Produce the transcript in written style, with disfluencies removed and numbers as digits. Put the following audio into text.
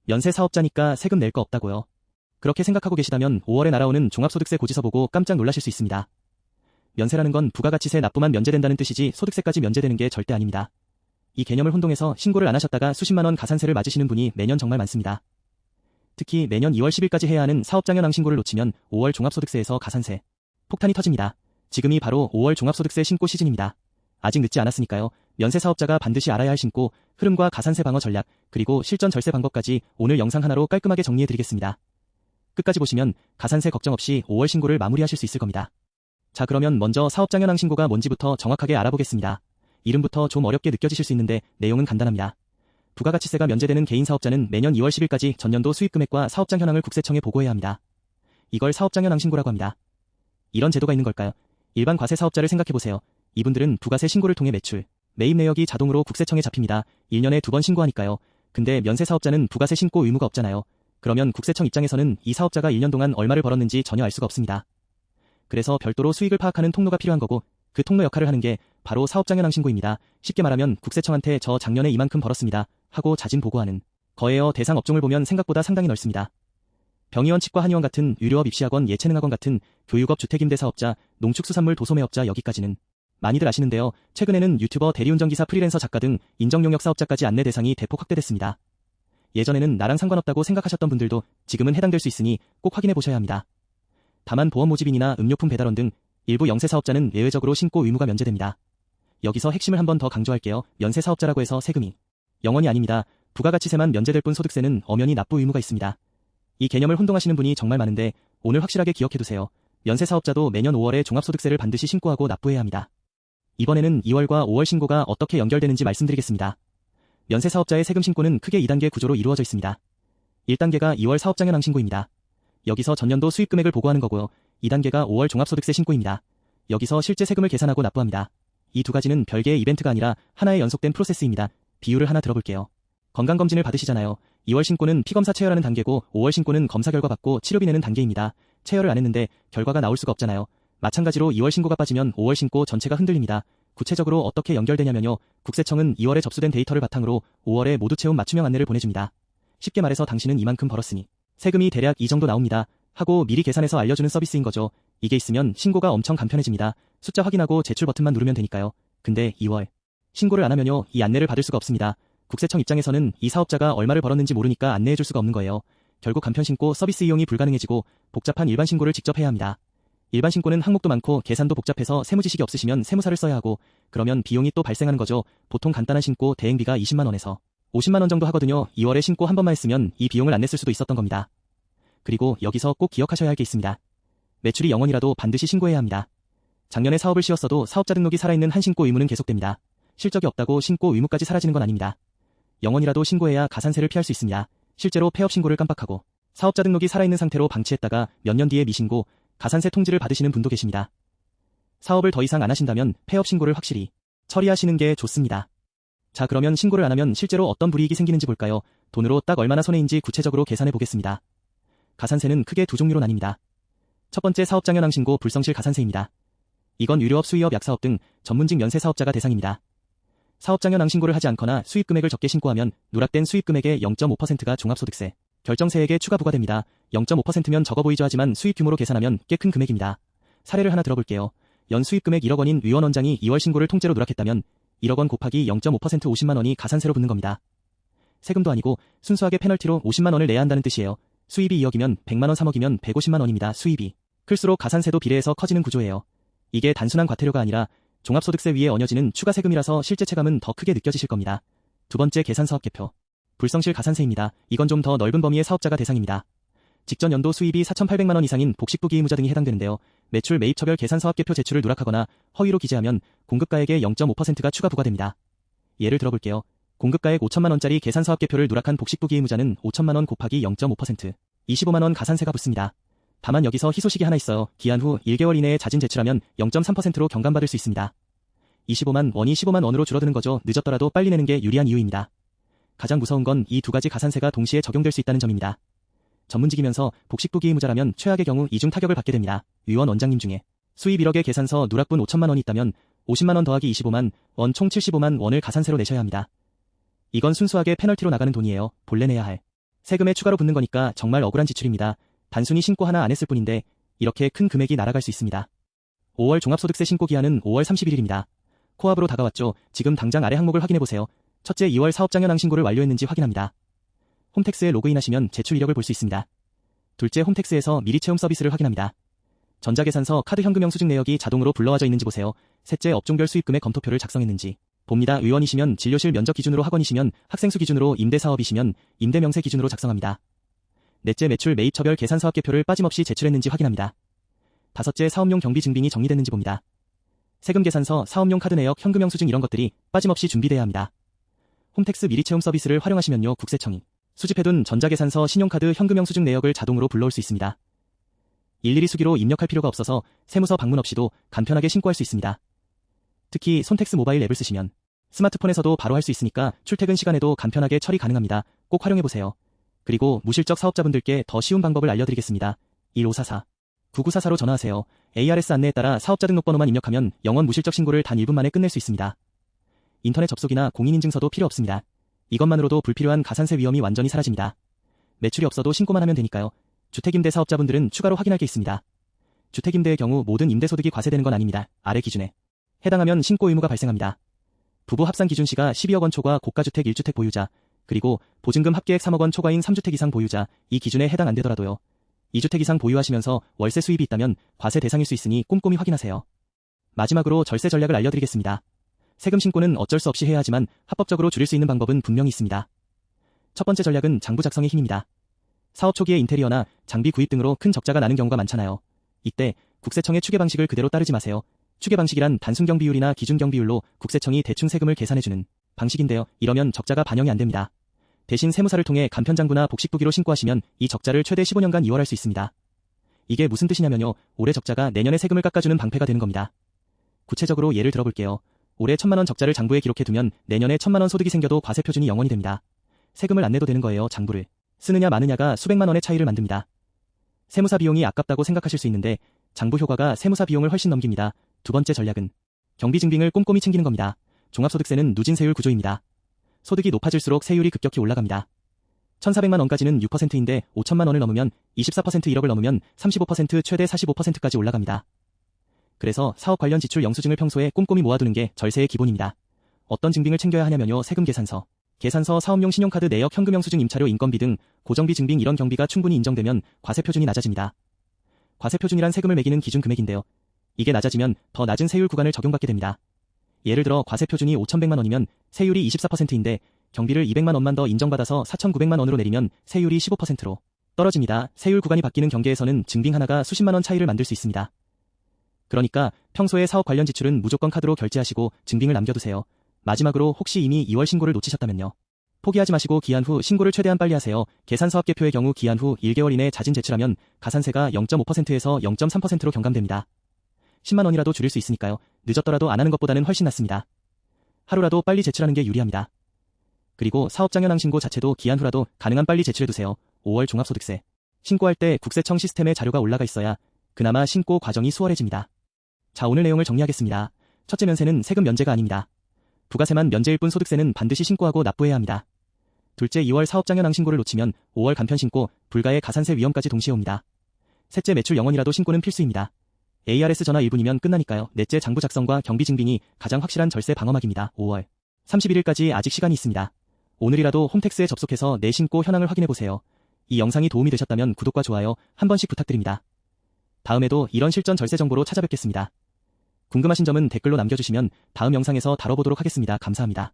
연세 사업자니까 세금 낼 거 없다고요. 그렇게 생각하고 계시다면 5월에 날아오는 종합소득세 고지서 보고 깜짝 놀라실 수 있습니다. 면세라는 건 부가가치세 납부만 면제된다는 뜻이지 소득세까지 면제되는 게 절대 아닙니다. 이 개념을 혼동해서 신고를 안 하셨다가 수십만 원 가산세를 맞으시는 분이 매년 정말 많습니다. 특히 매년 2월 10일까지 해야 하는 사업장려낭 신고를 놓치면 5월 종합소득세에서 가산세 폭탄이 터집니다. 지금이 바로 5월 종합소득세 신고 시즌입니다. 아직 늦지 않았으니까요. 면세 사업자가 반드시 알아야 할 신고, 흐름과 가산세 방어 전략, 그리고 실전 절세 방법까지 오늘 영상 하나로 깔끔하게 정리해드리겠습니다. 끝까지 보시면 가산세 걱정 없이 5월 신고를 마무리하실 수 있을 겁니다. 자, 그러면 먼저 사업장려낭 신고가 뭔지부터 정확하게 알아보겠습니다. 이름부터 좀 어렵게 느껴지실 수 있는데 내용은 간단합니다. 부가가치세가 면제되는 개인 사업자는 매년 2월 10일까지 전년도 수입금액과 사업장 현황을 국세청에 보고해야 합니다. 이걸 사업장려낭 신고라고 합니다. 이런 제도가 있는 걸까요? 일반 과세 사업자를 생각해보세요. 이분들은 부가세 신고를 통해 매출, 매입 내역이 자동으로 국세청에 잡힙니다. 1년에 2번 신고하니까요. 근데 면세 사업자는 부가세 신고 의무가 없잖아요. 그러면 국세청 입장에서는 이 사업자가 1년 동안 얼마를 벌었는지 전혀 알 수가 없습니다. 그래서 별도로 수익을 파악하는 통로가 필요한 거고, 그 통로 역할을 하는 게 바로 사업장려낭 신고입니다. 쉽게 말하면 국세청한테 저 작년에 이만큼 벌었습니다 하고 자진 보고하는 거예요. 대상 업종을 보면 생각보다 상당히 넓습니다. 병의원, 치과, 한의원 같은 유료업, 입시학원, 예체능학원 같은 교육업, 주택임대사업자, 농축수산물, 도소매업자, 여기까지는 많이들 아시는데요. 최근에는 유튜버, 대리운전기사, 프리랜서, 작가 등 인정용역 사업자까지 안내 대상이 대폭 확대됐습니다. 예전에는 나랑 상관없다고 생각하셨던 분들도 지금은 해당될 수 있으니 꼭 확인해 보셔야 합니다. 다만 보험 모집인이나 음료품 배달원 등 일부 영세 사업자는 예외적으로 신고 의무가 면제됩니다. 여기서 핵심을 한 번 더 강조할게요. 연세 사업자라고 해서 세금이 영원이 아닙니다. 부가가치세만 면제될 뿐 소득세는 엄연히 납부 의무가 있습니다. 이 개념을 혼동하시는 분이 정말 많은데 오늘 확실하게 기억해두세요. 연세 사업자도 매년 5월에 종합소득세를 반드시 신고하고 납부해야 합니다. 이번에는 2월과 5월 신고가 어떻게 연결되는지 말씀드리겠습니다. 면세 사업자의 세금 신고는 크게 2단계 구조로 이루어져 있습니다. 1단계가 2월 사업장려낭 신고입니다. 여기서 전년도 수입금액을 보고하는 거고요. 2단계가 5월 종합소득세 신고입니다. 여기서 실제 세금을 계산하고 납부합니다. 이 두 가지는 별개의 이벤트가 아니라 하나의 연속된 프로세스입니다. 비유를 하나 들어볼게요. 건강검진을 받으시잖아요. 2월 신고는 피검사 체열하는 단계고 5월 신고는 검사 결과 받고 치료비 내는 단계입니다. 체열을 안 했는데 결과가 나올 수가 없잖아요. 마찬가지로 2월 신고가 빠지면 5월 신고 전체가 흔들립니다. 구체적으로 어떻게 연결되냐면요. 국세청은 2월에 접수된 데이터를 바탕으로 5월에 모두 채운 맞춤형 안내를 보내줍니다. 쉽게 말해서 당신은 이만큼 벌었으니 세금이 대략 이 정도 나옵니다 하고 미리 계산해서 알려주는 서비스인 거죠. 이게 있으면 신고가 엄청 간편해집니다. 숫자 확인하고 제출 버튼만 누르면 되니까요. 근데 2월 신고를 안 하면요. 이 안내를 받을 수가 없습니다. 국세청 입장에서는 이 사업자가 얼마를 벌었는지 모르니까 안내해줄 수가 없는 거예요. 결국 간편 신고 서비스 이용이 불가능해지고 복잡한 일반 신고를 직접 해야 합니다. 일반 신고는 항목도 많고 계산도 복잡해서 세무 지식이 없으시면 세무사를 써야 하고 그러면 비용이 또 발생하는 거죠. 보통 간단한 신고 대행비가 20만 원에서 50만 원 정도 하거든요. 2월에 신고 한 번만 했으면 이 비용을 안 냈을 수도 있었던 겁니다. 그리고 여기서 꼭 기억하셔야 할 게 있습니다. 매출이 0원이라도 반드시 신고해야 합니다. 작년에 사업을 쉬었어도 사업자 등록이 살아있는 한 신고 의무는 계속됩니다. 실적이 없다고 신고 의무까지 사라지는 건 아닙니다. 0원이라도 신고해야 가산세를 피할 수 있습니다. 실제로 폐업 신고를 깜빡하고 사업자 등록이 살아있는 상태로 방치했다가 몇 년 뒤에 미신고, 가산세 통지를 받으시는 분도 계십니다. 사업을 더 이상 안 하신다면 폐업 신고를 확실히 처리하시는 게 좋습니다. 자, 그러면 신고를 안 하면 실제로 어떤 불이익이 생기는지 볼까요? 돈으로 딱 얼마나 손해인지 구체적으로 계산해 보겠습니다. 가산세는 크게 두 종류로 나뉩니다. 첫 번째 사업장려낭 신고 불성실 가산세입니다. 이건 유료업, 수의업, 약사업 등 전문직 면세 사업자가 대상입니다. 사업장려낭 신고를 하지 않거나 수입금액을 적게 신고하면 누락된 수입금액의 0.5%가 종합소득세 결정세액에 추가 부과됩니다. 0.5%면 적어 보이죠. 하지만 수입 규모로 계산하면 꽤 큰 금액입니다. 사례를 하나 들어볼게요. 연 수입금액 1억 원인 위원 원장이 2월 신고를 통째로 누락했다면 1억 원 곱하기 0.5% 50만 원이 가산세로 붙는 겁니다. 세금도 아니고 순수하게 페널티로 50만 원을 내야 한다는 뜻이에요. 수입이 2억이면 100만 원, 3억이면 150만 원입니다. 수입이 클수록 가산세도 비례해서 커지는 구조예요. 이게 단순한 과태료가 아니라 종합소득세 위에 얹어지는 추가 세금이라서 실제 체감은 더 크게 느껴지실 겁니다. 두 번째 계산사업개표. 불성실 가산세입니다. 이건 좀 더 넓은 범위의 사업자가 대상입니다. 직전 연도 수입이 4,800만 원 이상인 복식부기 의무자 등이 해당되는데요. 매출 매입처별 계산사업개표 제출을 누락하거나 허위로 기재하면 공급가액의 0.5%가 추가 부과됩니다. 예를 들어볼게요. 공급가액 5천만 원짜리 계산사업개표를 누락한 복식부기 의무자는 5천만 원 곱하기 0.5% 25만 원 가산세가 붙습니다. 다만 여기서 희소식이 하나 있어요. 기한 후 1개월 이내에 자진 제출하면 0.3%로 경감받을 수 있습니다. 25만 원이 15만 원으로 줄어드는 거죠. 늦었더라도 빨리 내는 게 유리한 이유입니다. 가장 무서운 건 이 두 가지 가산세가 동시에 적용될 수 있다는 점입니다. 전문직이면서 복식부기 의무자라면 최악의 경우 이중 타격을 받게 됩니다. 위원 원장님 중에 수입 1억의 계산서 누락분 5천만 원이 있다면 50만 원 더하기 25만 원 총 75만 원을 가산세로 내셔야 합니다. 이건 순수하게 페널티로 나가는 돈이에요. 본래 내야 할 세금에 추가로 붙는 거니까 정말 억울한 지출입니다. 단순히 신고 하나 안 했을 뿐인데 이렇게 큰 금액이 날아갈 수 있습니다. 5월 종합소득세 신고 기한은 5월 31일입니다. 코앞으로 다가왔죠. 지금 당장 아래 항목을 확인해보세요. 첫째, 2월 사업장현황 신고를 완료했는지 확인합니다. 홈택스에 로그인하시면 제출 이력을 볼 수 있습니다. 둘째, 홈택스에서 미리 채움 서비스를 확인합니다. 전자계산서, 카드 현금 영수증 내역이 자동으로 불러와져 있는지 보세요. 셋째, 업종별 수입금액 검토표를 작성했는지 봅니다. 의원이시면 진료실 면적 기준으로 학원이시면 학생수 기준으로 임대사업이시면 임대명세 기준으로 작성합니다. 넷째, 매출 매입처별 계산서합계표를 빠짐없이 제출했는지 확인합니다. 다섯째, 사업용 경비 증빙이 정리됐는지 봅니다. 세금 계산서, 사업용 카드 내역, 현금 영수증 이런 것들이 빠짐없이 준비돼야 합니다. 홈택스 미리 채움 서비스를 활용하시면요, 국세청이 수집해둔 전자계산서, 신용카드, 현금 영수증 내역을 자동으로 불러올 수 있습니다. 일일이 수기로 입력할 필요가 없어서 세무서 방문 없이도 간편하게 신고할 수 있습니다. 특히 손택스 모바일 앱을 쓰시면 스마트폰에서도 바로 할 수 있으니까 출퇴근 시간에도 간편하게 처리 가능합니다. 꼭 활용해보세요. 그리고 무실적 사업자분들께 더 쉬운 방법을 알려드리겠습니다. 1544-9944로 전화하세요. ARS 안내에 따라 사업자 등록번호만 입력하면 영원 무실적 신고를 단 1분 만에 끝낼 수 있습니다. 인터넷 접속이나 공인인증서도 필요 없습니다. 이것만으로도 불필요한 가산세 위험이 완전히 사라집니다. 매출이 없어도 신고만 하면 되니까요. 주택임대 사업자분들은 추가로 확인할 게 있습니다. 주택임대의 경우 모든 임대소득이 과세되는 건 아닙니다. 아래 기준에 해당하면 신고 의무가 발생합니다. 부부 합산 기준시가 12억 원 초과 고가주택 1주택 보유자, 그리고 보증금 합계액 3억 원 초과인 3주택 이상 보유자, 이 기준에 해당 안 되더라도요. 2주택 이상 보유하시면서 월세 수입이 있다면 과세 대상일 수 있으니 꼼꼼히 확인하세요. 마지막으로 절세 전략을 알려드리겠습니다. 세금 신고는 어쩔 수 없이 해야 하지만 합법적으로 줄일 수 있는 방법은 분명히 있습니다. 첫 번째 전략은 장부 작성의 힘입니다. 사업 초기에 인테리어나 장비 구입 등으로 큰 적자가 나는 경우가 많잖아요. 이때 국세청의 추계 방식을 그대로 따르지 마세요. 추계 방식이란 단순 경비율이나 기준 경비율로 국세청이 대충 세금을 계산해주는 방식인데요. 이러면 적자가 반영이 안 됩니다. 대신 세무사를 통해 간편장부나 복식부기로 신고하시면 이 적자를 최대 15년간 이월할 수 있습니다. 이게 무슨 뜻이냐면요. 올해 적자가 내년에 세금을 깎아주는 방패가 되는 겁니다. 구체적으로 예를 들어볼게요. 올해 1,000만 원 적자를 장부에 기록해두면 내년에 1,000만 원 소득이 생겨도 과세표준이 0원이 됩니다. 세금을 안 내도 되는 거예요. 장부를 쓰느냐 마느냐가 수백만 원의 차이를 만듭니다. 세무사 비용이 아깝다고 생각하실 수 있는데 장부 효과가 세무사 비용을 훨씬 넘깁니다. 두 번째 전략은 경비 증빙을 꼼꼼히 챙기는 겁니다. 종합소득세는 누진세율 구조입니다. 소득이 높아질수록 세율이 급격히 올라갑니다. 1,400만 원까지는 6%인데 5천만 원을 넘으면 24%, 1억을 넘으면 35%, 최대 45%까지 올라갑니다. 그래서 사업 관련 지출 영수증을 평소에 꼼꼼히 모아두는 게 절세의 기본입니다. 어떤 증빙을 챙겨야 하냐면요. 세금 계산서, 사업용 신용카드 내역, 현금 영수증, 임차료, 인건비 등 고정비 증빙 이런 경비가 충분히 인정되면 과세표준이 낮아집니다. 과세표준이란 세금을 매기는 기준 금액인데요. 이게 낮아지면 더 낮은 세율 구간을 적용받게 됩니다. 예를 들어 과세표준이 5,100만 원이면 세율이 24%인데 경비를 200만 원만 더 인정받아서 4,900만 원으로 내리면 세율이 15%로 떨어집니다. 세율 구간이 바뀌는 경계에서는 증빙 하나가 수십만 원 차이를 만들 수 있습니다. 그러니까 평소에 사업 관련 지출은 무조건 카드로 결제하시고 증빙을 남겨두세요. 마지막으로 혹시 이미 2월 신고를 놓치셨다면요. 포기하지 마시고 기한 후 신고를 최대한 빨리 하세요. 계산서합계표의 경우 기한 후 1개월 이내 자진 제출하면 가산세가 0.5%에서 0.3%로 경감됩니다. 10만 원이라도 줄일 수 있으니까요. 늦었더라도 안 하는 것보다는 훨씬 낫습니다. 하루라도 빨리 제출하는 게 유리합니다. 그리고 사업장현황 신고 자체도 기한 후라도 가능한 빨리 제출해두세요. 5월 종합소득세 신고할 때 국세청 시스템에 자료가 올라가 있어야 그나마 신고 과정이 수월해집니다. 자, 오늘 내용을 정리하겠습니다. 첫째, 면세는 세금 면제가 아닙니다. 부가세만 면제일 뿐 소득세는 반드시 신고하고 납부해야 합니다. 둘째, 2월 사업장현황 신고를 놓치면 5월 간편신고, 불가의 가산세 위험까지 동시에 옵니다. 셋째, 매출 0원이라도 신고는 필수입니다. ARS 전화 1분이면 끝나니까요. 넷째, 장부 작성과 경비 증빙이 가장 확실한 절세 방어막입니다. 5월 31일까지 아직 시간이 있습니다. 오늘이라도 홈택스에 접속해서 내 신고 현황을 확인해보세요. 이 영상이 도움이 되셨다면 구독과 좋아요 한 번씩 부탁드립니다. 다음에도 이런 실전 절세 정보로 찾아뵙겠습니다. 궁금하신 점은 댓글로 남겨주시면 다음 영상에서 다뤄보도록 하겠습니다. 감사합니다.